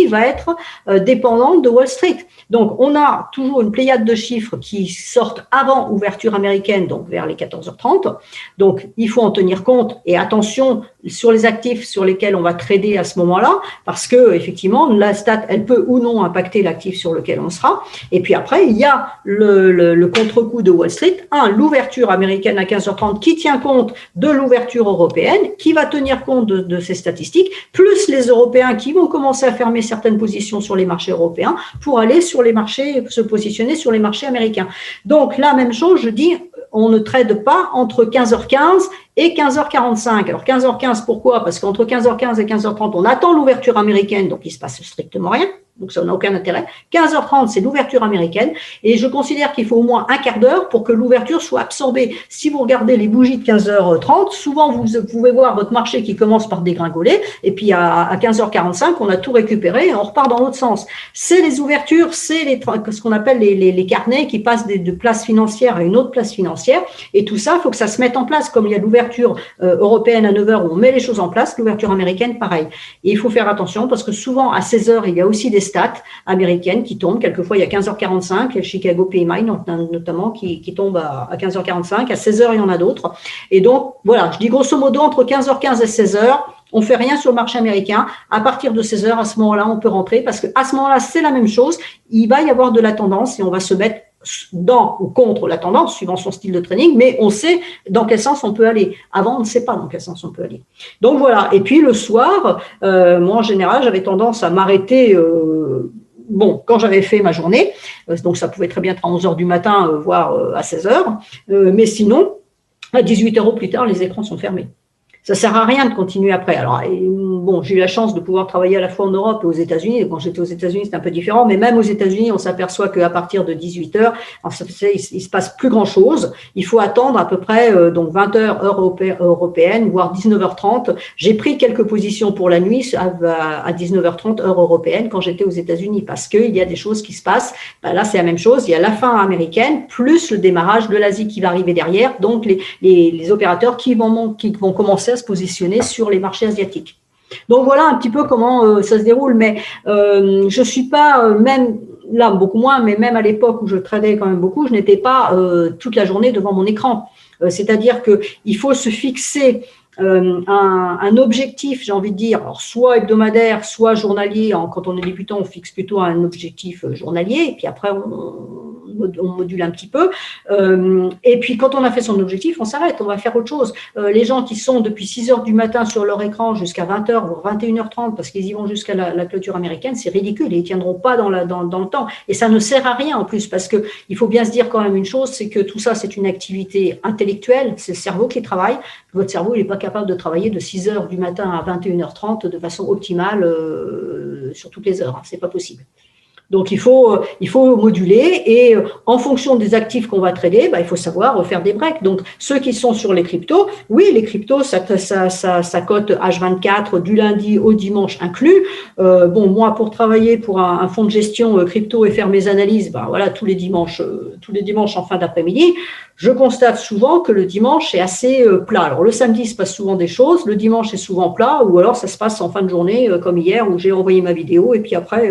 va être dépendant de Wall Street. Donc, on a toujours une pléiade de chiffres qui sortent avant ouverture américaine, donc vers les 14h30. Donc, il faut en tenir compte et attention sur les actifs sur lesquels on va trader à ce moment-là, parce que effectivement, la stat, elle peut ou non impacter l'actif sur lequel on sera. Et puis après, il y a le contre-coup de Wall Street, l'ouverture américaine à 15h30 qui tient compte de l'ouverture européenne, qui va tenir compte de ces statistiques, plus les Européens qui vont commencer à fermer certaines positions sur les marchés européens pour aller sur les marchés, se positionner sur les marchés américains. Donc, la même chose, je dis, on ne trade pas entre 15h15 et 15h45. Alors 15h15, pourquoi? Parce qu'entre 15h15 et 15h30, on attend l'ouverture américaine, donc il ne se passe strictement rien. Donc ça n'a aucun intérêt. 15h30, c'est l'ouverture américaine. Et je considère qu'il faut au moins un quart d'heure pour que l'ouverture soit absorbée. Si vous regardez les bougies de 15h30, souvent vous pouvez voir votre marché qui commence par dégringoler. Et puis à 15h45, on a tout récupéré et on repart dans l'autre sens. C'est les ouvertures, c'est ce qu'on appelle les carnets qui passent de place financière à une autre place financière. Et tout ça, il faut que ça se mette en place. Comme il y a l'ouverture européenne à 9h où on met les choses en place, l'ouverture américaine, pareil. Et il faut faire attention parce que souvent à 16h, il y a aussi des stats américaines qui tombent. Quelquefois, il y a 15h45, il y a Chicago PMI notamment qui tombe à 15h45. À 16h, il y en a d'autres. Et donc, voilà, je dis grosso modo, entre 15h15 et 16h, on ne fait rien sur le marché américain. À partir de 16h, à ce moment-là, on peut rentrer parce qu'à ce moment-là, c'est la même chose. Il va y avoir de la tendance et on va se mettre dans ou contre la tendance, suivant son style de trading, mais on sait dans quel sens on peut aller. Avant, on ne sait pas dans quel sens on peut aller. Donc voilà. Et puis le soir, moi en général, j'avais tendance à m'arrêter quand j'avais fait ma journée, donc ça pouvait très bien être à 11h du matin, voire à 16h, mais sinon, à 18h au plus tard, les écrans sont fermés. Ça sert à rien de continuer après. Alors, bon, j'ai eu la chance de pouvoir travailler à la fois en Europe et aux États-Unis. Quand j'étais aux États-Unis, c'était un peu différent, mais même aux États-Unis, on s'aperçoit qu'à partir de 18 heures, il se passe plus grand-chose. Il faut attendre à peu près donc 20 heures européenne, voire 19h30. J'ai pris quelques positions pour la nuit à 19h30 heure européenne quand j'étais aux États-Unis, parce qu'il y a des choses qui se passent. Ben là, c'est la même chose. Il y a la fin américaine plus le démarrage de l'Asie qui va arriver derrière. Donc les opérateurs qui vont commencer à se positionner sur les marchés asiatiques. Donc voilà un petit peu comment ça se déroule, mais je suis pas même là beaucoup moins, mais même à l'époque où je tradais quand même beaucoup, je n'étais pas toute la journée devant mon écran. C'est-à-dire que il faut se fixer un objectif, j'ai envie de dire, alors soit hebdomadaire, soit journalier. Quand on est débutant, on fixe plutôt un objectif journalier, et puis après on module un petit peu. Et puis quand on a fait son objectif, on s'arrête, on va faire autre chose. Les gens qui sont depuis 6 heures du matin sur leur écran jusqu'à 20 heures, voire 21h30, parce qu'ils y vont jusqu'à la clôture américaine, c'est ridicule, et ils tiendront pas dans le temps. Et ça ne sert à rien en plus, parce que il faut bien se dire quand même une chose, c'est que tout ça, c'est une activité intellectuelle, c'est le cerveau qui travaille. Votre cerveau, il n'est pas capable de travailler de 6 heures du matin à 21h30 de façon optimale sur toutes les heures. C'est pas possible. Donc, il faut moduler et en fonction des actifs qu'on va trader, il faut savoir faire des breaks. Donc, ceux qui sont sur les cryptos, oui, les cryptos, ça cote H24 du lundi au dimanche inclus. Moi, pour travailler pour un fonds de gestion crypto et faire mes analyses, voilà, tous les dimanches en fin d'après-midi, je constate souvent que le dimanche est assez plat. Alors, le samedi, il se passe souvent des choses, le dimanche est souvent plat, ou alors ça se passe en fin de journée, comme hier, où j'ai envoyé ma vidéo, et puis après,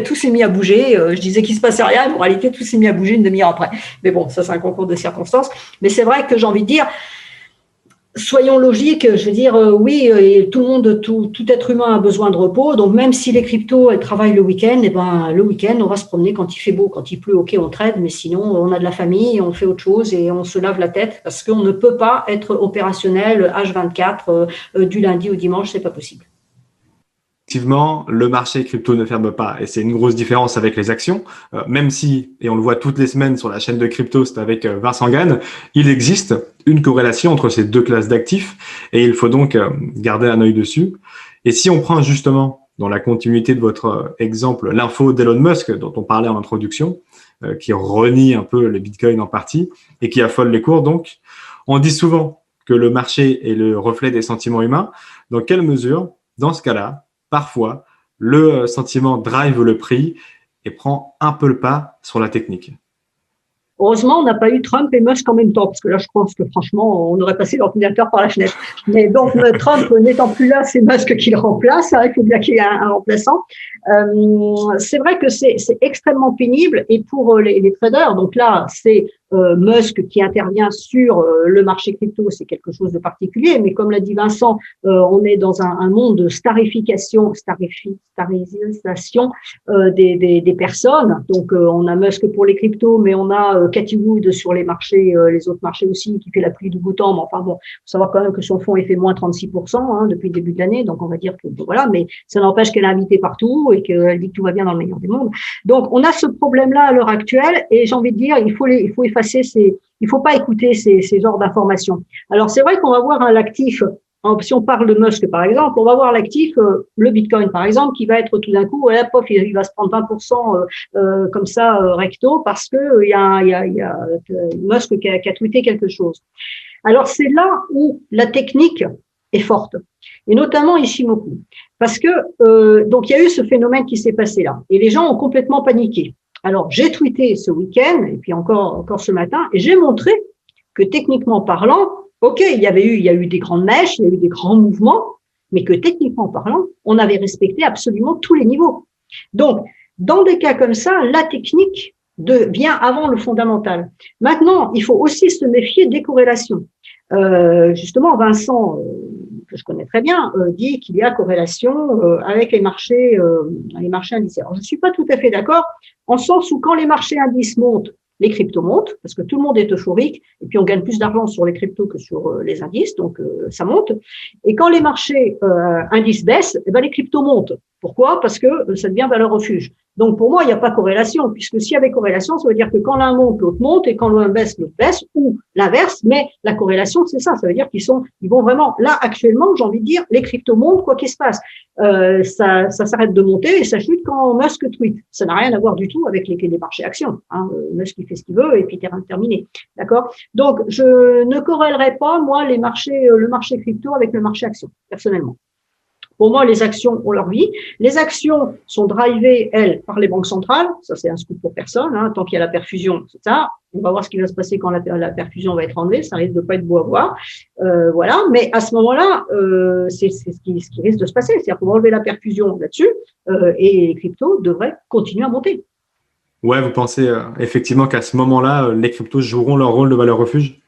tout s'est mis à bouger. Je disais qu'il ne se passait rien, mais en réalité, tout s'est mis à bouger une demi-heure après. Mais bon, ça, c'est un concours de circonstances. Mais c'est vrai que j'ai envie de dire, soyons logiques, je veux dire, oui, tout le monde, tout être humain a besoin de repos. Donc, même si les cryptos elles travaillent le week-end, le week-end, on va se promener quand il fait beau. Quand il pleut, ok, on trade, mais sinon, on a de la famille, on fait autre chose et on se lave la tête parce qu'on ne peut pas être opérationnel H24 du lundi au dimanche, c'est pas possible. Effectivement, le marché crypto ne ferme pas et c'est une grosse différence avec les actions. Même si, et on le voit toutes les semaines sur la chaîne de crypto, c'est avec Vincent Gann, il existe une corrélation entre ces deux classes d'actifs et il faut donc garder un œil dessus. Et si on prend justement, dans la continuité de votre exemple, l'info d'Elon Musk dont on parlait en introduction, qui renie un peu le Bitcoin en partie et qui affole les cours donc, on dit souvent que le marché est le reflet des sentiments humains. Dans quelle mesure, dans ce cas-là, parfois, le sentiment drive le prix et prend un peu le pas sur la technique? Heureusement, on n'a pas eu Trump et Musk en même temps, parce que là, je pense que franchement, on aurait passé l'ordinateur par la fenêtre. Mais donc, Trump n'étant plus là, c'est Musk qui le remplace. Il faut bien qu'il y ait un remplaçant. C'est vrai que c'est extrêmement pénible. Et pour les traders, donc là, c'est Musk qui intervient sur le marché crypto, c'est quelque chose de particulier. Mais comme l'a dit Vincent, on est dans un monde de starisation des personnes. Donc, on a Musk pour les cryptos, mais on a Cathie Wood sur les marchés, les autres marchés aussi, qui fait la pluie du beau temps. Mais enfin bon, faut savoir quand même que son fonds est fait moins 36% depuis le début de l'année. Donc, on va dire que voilà, mais ça n'empêche qu'elle est invitée partout et qu'elle dit que tout va bien dans le meilleur des mondes. Donc, on a ce problème-là à l'heure actuelle et j'ai envie de dire, il faut effacer il faut pas écouter ces genres d'informations. Alors, c'est vrai qu'on va voir l'actif. Si on parle de Musk, par exemple, on va voir l'actif, le Bitcoin, par exemple, qui va être tout d'un coup, il va se prendre 20% comme ça recto parce que il y a Musk qui a tweeté quelque chose. Alors, c'est là où la technique est forte, et notamment Ishimoku, parce que donc il y a eu ce phénomène qui s'est passé là, et les gens ont complètement paniqué. Alors, j'ai tweeté ce week-end, et puis encore ce matin, et j'ai montré que techniquement parlant, ok, il y a eu des grandes mèches, il y a eu des grands mouvements, mais que techniquement parlant, on avait respecté absolument tous les niveaux. Donc, dans des cas comme ça, la technique vient avant le fondamental. Maintenant, il faut aussi se méfier des corrélations. Justement, Vincent, que je connais très bien, dit qu'il y a corrélation avec les marchés indices. Alors, je ne suis pas tout à fait d'accord, en sens où quand les marchés indices montent, les cryptos montent, parce que tout le monde est euphorique, et puis on gagne plus d'argent sur les cryptos que sur les indices, donc ça monte. Et quand les marchés indices baissent, les cryptos montent. Pourquoi? Parce que ça devient valeur refuge. Donc, pour moi, il n'y a pas corrélation, puisque s'il y avait corrélation, ça veut dire que quand l'un monte, l'autre monte, et quand l'un baisse, l'autre baisse, ou l'inverse. Mais la corrélation, c'est ça. Ça veut dire ils vont vraiment, là, actuellement, j'ai envie de dire, les cryptos montent, quoi qu'il se passe. Ça s'arrête de monter et ça chute quand Musk tweet. Ça n'a rien à voir du tout avec les marchés actions. Hein. Musk, il fait ce qu'il veut et puis terminé. D'accord? Donc, je ne corrèlerai pas, moi, le marché crypto avec le marché action, personnellement. Pour moi, les actions ont leur vie. Les actions sont drivées, elles, par les banques centrales. Ça, c'est un scoop pour personne. Hein. Tant qu'il y a la perfusion, c'est ça. On va voir ce qui va se passer quand la perfusion va être enlevée. Ça risque de pas être beau à voir. Voilà. Mais à ce moment-là, c'est ce qui risque de se passer. C'est-à-dire qu'on va enlever la perfusion là-dessus et les cryptos devraient continuer à monter. Ouais, vous pensez effectivement qu'à ce moment-là, les cryptos joueront leur rôle de valeur refuge?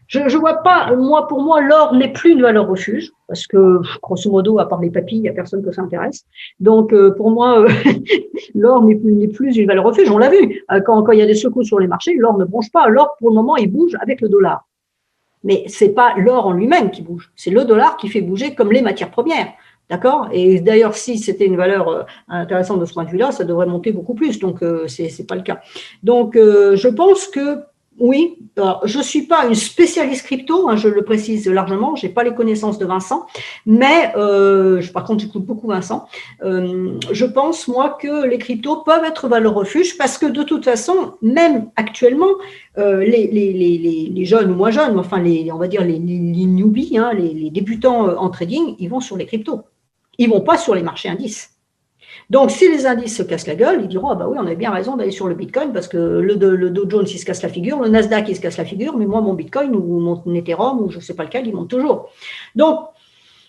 Je vois pas, pour moi, l'or n'est plus une valeur refuge, parce que, grosso modo, à part les papilles, il n'y a personne que ça intéresse. Donc, pour moi, l'or n'est plus une valeur refuge. On l'a vu. Quand il y a des secousses sur les marchés, l'or ne bronche pas. L'or, pour le moment, il bouge avec le dollar. Mais c'est pas l'or en lui-même qui bouge. C'est le dollar qui fait bouger comme les matières premières. D'accord? Et d'ailleurs, si c'était une valeur intéressante de ce point de vue-là, ça devrait monter beaucoup plus. Donc, c'est pas le cas. Donc, je pense que oui, alors, je suis pas une spécialiste crypto, hein, je le précise largement, j'ai pas les connaissances de Vincent, mais par contre j'écoute beaucoup Vincent. Je pense moi que les cryptos peuvent être valeur refuge parce que de toute façon, même actuellement, les jeunes ou moins jeunes, enfin on va dire les newbies, hein, les débutants en trading, ils vont sur les cryptos, ils vont pas sur les marchés indices. Donc, si les indices se cassent la gueule, ils diront, ah bah oui, on avait bien raison d'aller sur le Bitcoin parce que le Dow Jones, il se casse la figure, le Nasdaq, il se casse la figure, mais moi, mon Bitcoin ou mon Ethereum ou je ne sais pas lequel, il monte toujours. Donc,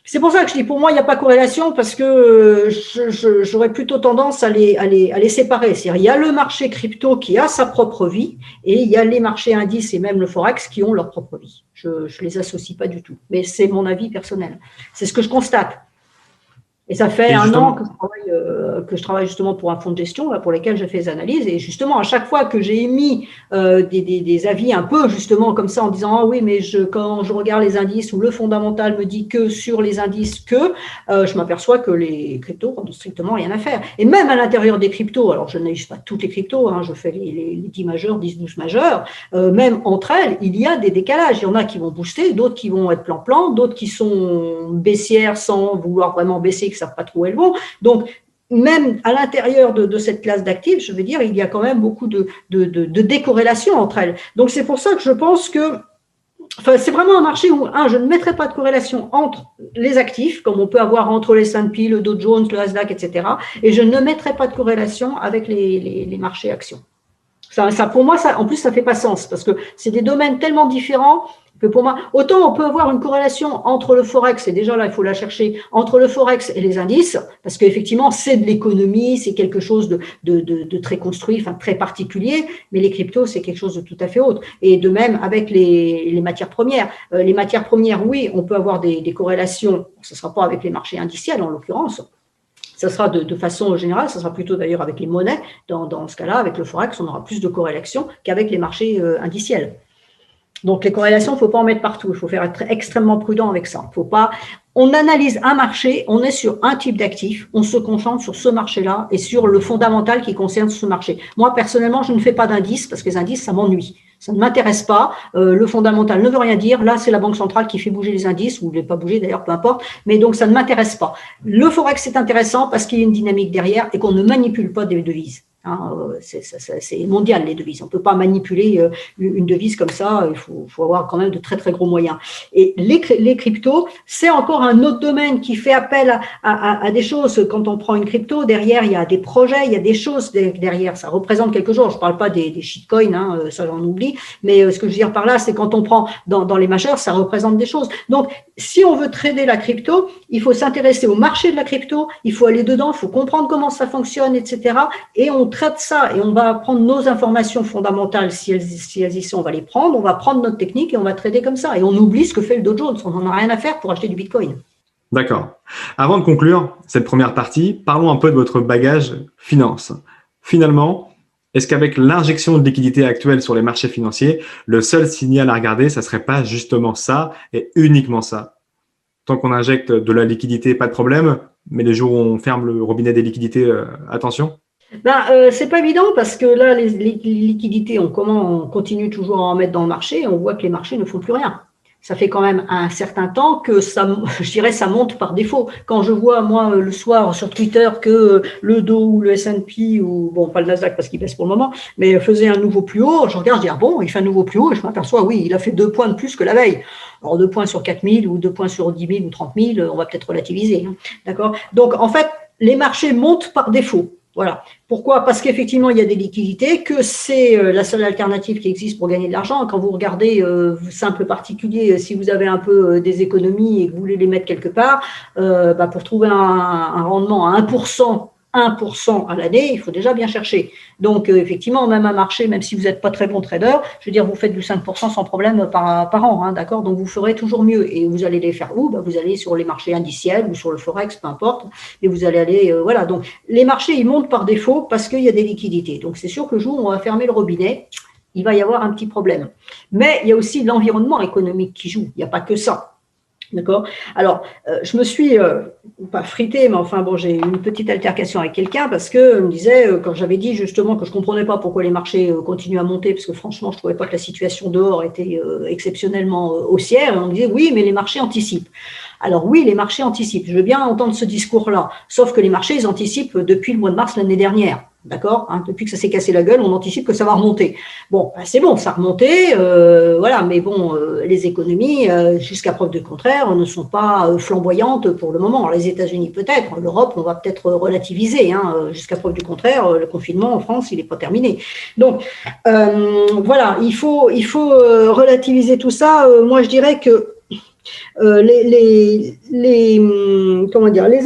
c'est pour ça que je dis, pour moi, il n'y a pas corrélation parce que j'aurais plutôt tendance à les séparer. C'est-à-dire, il y a le marché crypto qui a sa propre vie et il y a les marchés indices et même le Forex qui ont leur propre vie. Je ne les associe pas du tout, mais c'est mon avis personnel. C'est ce que je constate. Et ça fait un an que je travaille justement pour un fonds de gestion là, pour lequel j'ai fait des analyses. Et justement, à chaque fois que j'ai émis des avis un peu justement comme ça en disant « Ah oui, mais quand je regarde les indices ou le fondamental me dit que sur les indices que je m'aperçois que les cryptos n'ont strictement rien à faire. » Et même à l'intérieur des cryptos, alors je n'analyse pas toutes les cryptos, hein, je fais les 10 majeurs, 10, 12 majeurs, même entre elles, il y a des décalages. Il y en a qui vont booster, d'autres qui vont être plan-plan, d'autres qui sont baissières sans vouloir vraiment baisser, ne savent pas trop où elles vont. Donc, même à l'intérieur de cette classe d'actifs, je veux dire, il y a quand même beaucoup de décorrélation entre elles. Donc, c'est pour ça que je pense que c'est vraiment un marché où, je ne mettrai pas de corrélation entre les actifs, comme on peut avoir entre les S&P, le Dow Jones, le Nasdaq, etc. Et je ne mettrai pas de corrélation avec les marchés actions. Ça, pour moi, en plus, ça ne fait pas sens parce que c'est des domaines tellement différents que pour moi, autant on peut avoir une corrélation entre le Forex, et déjà là, il faut la chercher, entre le Forex et les indices, parce qu'effectivement, c'est de l'économie, c'est quelque chose de très construit, enfin très particulier, mais les cryptos, c'est quelque chose de tout à fait autre. Et de même avec les matières premières. Les matières premières, oui, on peut avoir des corrélations, ce ne sera pas avec les marchés indiciels en l'occurrence, ça sera de façon générale, ça sera plutôt d'ailleurs avec les monnaies. Dans ce cas-là, avec le Forex, on aura plus de corrélation qu'avec les marchés indiciels. Donc, les corrélations, il ne faut pas en mettre partout. Il faut faire être extrêmement prudent avec ça. Faut pas. On analyse un marché, on est sur un type d'actif, on se concentre sur ce marché-là et sur le fondamental qui concerne ce marché. Moi, personnellement, je ne fais pas d'indices parce que les indices, ça m'ennuie. Ça ne m'intéresse pas. Le fondamental ne veut rien dire. Là, c'est la Banque centrale qui fait bouger les indices, ou ne les pas bouger d'ailleurs, peu importe. Mais donc, ça ne m'intéresse pas. Le Forex, c'est intéressant parce qu'il y a une dynamique derrière et qu'on ne manipule pas des devises. C'est mondial, les devises. On ne peut pas manipuler une devise comme ça. Il faut avoir quand même de très, très gros moyens. Et les cryptos, c'est encore un autre domaine qui fait appel à des choses. Quand on prend une crypto, derrière, il y a des projets, il y a des choses derrière. Ça représente quelque chose. Je ne parle pas des shitcoins, ça j'en oublie. Mais ce que je veux dire par là, c'est quand on prend dans les majeurs, ça représente des choses. Donc, si on veut trader la crypto, il faut s'intéresser au marché de la crypto. Il faut aller dedans, il faut comprendre comment ça fonctionne, etc. Et on traite ça et on va prendre nos informations fondamentales, si elles y sont, on va les prendre, on va prendre notre technique et on va trader comme ça. Et on oublie ce que fait le Dow Jones, on n'en a rien à faire pour acheter du Bitcoin. D'accord. Avant de conclure cette première partie, parlons un peu de votre bagage finance. Finalement, est-ce qu'avec l'injection de liquidité actuelle sur les marchés financiers, le seul signal à regarder, ça ne serait pas justement ça et uniquement ça? Tant qu'on injecte de la liquidité, pas de problème, Mais les jours où on ferme le robinet des liquidités, attention. C'est pas évident parce que là, les liquidités, on continue toujours à en mettre dans le marché et on voit que les marchés ne font plus rien. Ça fait quand même un certain temps que ça, je dirais, ça monte par défaut. Quand je vois, moi, le soir sur Twitter que le Dow ou le S&P, ou bon, pas le Nasdaq parce qu'il baisse pour le moment, mais faisait un nouveau plus haut, je regarde, je dis, ah bon, il fait un nouveau plus haut, et je m'aperçois, oui, il a fait 2 points de plus que la veille. Alors, 2 points sur 4000 ou 2 points sur 10 000 ou 30 000, on va peut-être relativiser. Hein, d'accord? Donc, en fait, les marchés montent par défaut. Voilà. Pourquoi? Parce qu'effectivement, il y a des liquidités, que c'est la seule alternative qui existe pour gagner de l'argent. Quand vous regardez, simple particulier, si vous avez un peu des économies et que vous voulez les mettre quelque part, pour trouver un rendement à 1% à l'année, il faut déjà bien chercher. Donc, effectivement, même un marché, même si vous n'êtes pas très bon trader, je veux dire, vous faites du 5% sans problème par an, hein, d'accord? Donc, vous ferez toujours mieux. Et vous allez les faire où? Vous allez sur les marchés indiciels ou sur le Forex, peu importe, et vous allez aller, voilà. Donc, les marchés, ils montent par défaut parce qu'il y a des liquidités. Donc, c'est sûr que le jour où on va fermer le robinet, il va y avoir un petit problème. Mais il y a aussi l'environnement économique qui joue. Il n'y a pas que ça. D'accord. Alors, je me suis pas fritée, mais enfin bon, j'ai eu une petite altercation avec quelqu'un parce que me disait quand j'avais dit justement que je comprenais pas pourquoi les marchés continuent à monter, parce que franchement, je trouvais pas que la situation dehors était exceptionnellement haussière. Et on me disait oui, mais les marchés anticipent. Alors oui, les marchés anticipent. Je veux bien entendre ce discours-là, sauf que les marchés, ils anticipent depuis le mois de mars l'année dernière. D'accord, hein, depuis que ça s'est cassé la gueule, on anticipe que ça va remonter. Bon, c'est bon, ça a remonté, voilà, mais bon, les économies, jusqu'à preuve de contraire, ne sont pas flamboyantes pour le moment. Alors, les États-Unis peut-être, l'Europe, on va peut-être relativiser, hein, jusqu'à preuve du contraire, le confinement en France, il n'est pas terminé. Donc, voilà, il faut relativiser tout ça. Moi, je dirais que les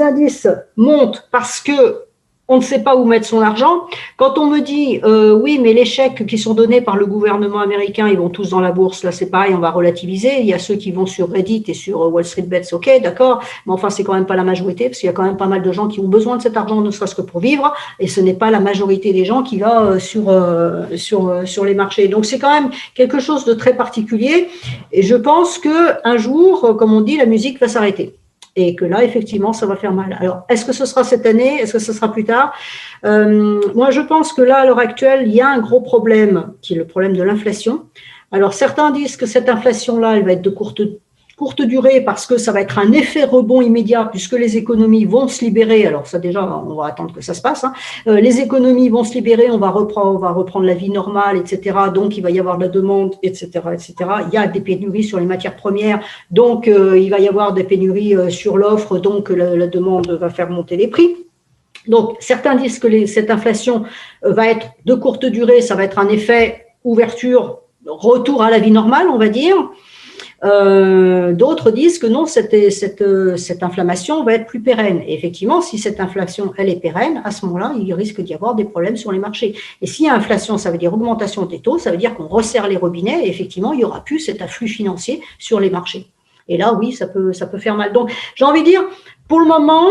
indices montent parce que on ne sait pas où mettre son argent. Quand on me dit oui, mais les chèques qui sont donnés par le gouvernement américain, ils vont tous dans la bourse, là c'est pareil, on va relativiser. Il y a ceux qui vont sur Reddit et sur Wall Street Bets, ok, d'accord, mais enfin c'est quand même pas la majorité, parce qu'il y a quand même pas mal de gens qui ont besoin de cet argent, ne serait-ce que pour vivre, et ce n'est pas la majorité des gens qui va sur les marchés. Donc c'est quand même quelque chose de très particulier, et je pense qu'un jour, comme on dit, la musique va s'arrêter. Et que là, effectivement, ça va faire mal. Alors, est-ce que ce sera cette année? Est-ce que ce sera plus tard? Moi, je pense que là, à l'heure actuelle, il y a un gros problème, qui est le problème de l'inflation. Alors, certains disent que cette inflation-là, elle va être de courte durée parce que ça va être un effet rebond immédiat puisque les économies vont se libérer. Alors ça déjà, on va attendre que ça se passe. Hein. Les économies vont se libérer, on va reprendre la vie normale, etc. Donc il va y avoir de la demande, etc., etc. Il y a des pénuries sur les matières premières, donc il va y avoir des pénuries sur l'offre, donc la demande va faire monter les prix. Donc certains disent que cette inflation va être de courte durée, ça va être un effet ouverture, retour à la vie normale, on va dire. D'autres disent que non, cette inflammation va être plus pérenne. Et effectivement, si cette inflation, elle est pérenne, à ce moment-là, il risque d'y avoir des problèmes sur les marchés. Et s'il y a inflation, ça veut dire augmentation des taux, ça veut dire qu'on resserre les robinets et effectivement, il n'y aura plus cet afflux financier sur les marchés. Et là, oui, ça peut faire mal. Donc, j'ai envie de dire, pour le moment,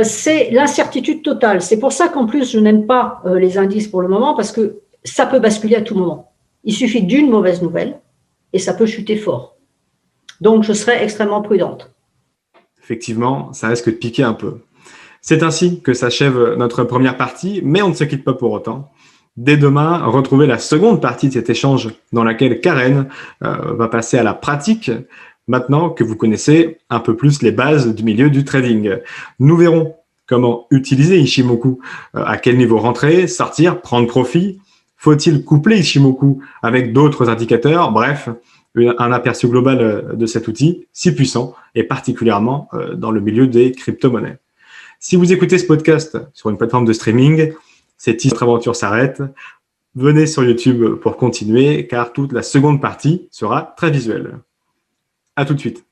c'est l'incertitude totale. C'est pour ça qu'en plus, je n'aime pas les indices pour le moment parce que ça peut basculer à tout moment. Il suffit d'une mauvaise nouvelle et ça peut chuter fort. Donc, je serai extrêmement prudente. Effectivement, ça risque de piquer un peu. C'est ainsi que s'achève notre première partie, mais on ne se quitte pas pour autant. Dès demain, retrouvez la seconde partie de cet échange dans laquelle Karen va passer à la pratique maintenant que vous connaissez un peu plus les bases du milieu du trading. Nous verrons comment utiliser Ichimoku, à quel niveau rentrer, sortir, prendre profit. Faut-il coupler Ichimoku avec d'autres indicateurs? Bref, un aperçu global de cet outil si puissant et particulièrement dans le milieu des crypto-monnaies. Si vous écoutez ce podcast sur une plateforme de streaming, notre aventure s'arrête. Venez sur YouTube pour continuer car toute la seconde partie sera très visuelle. À tout de suite.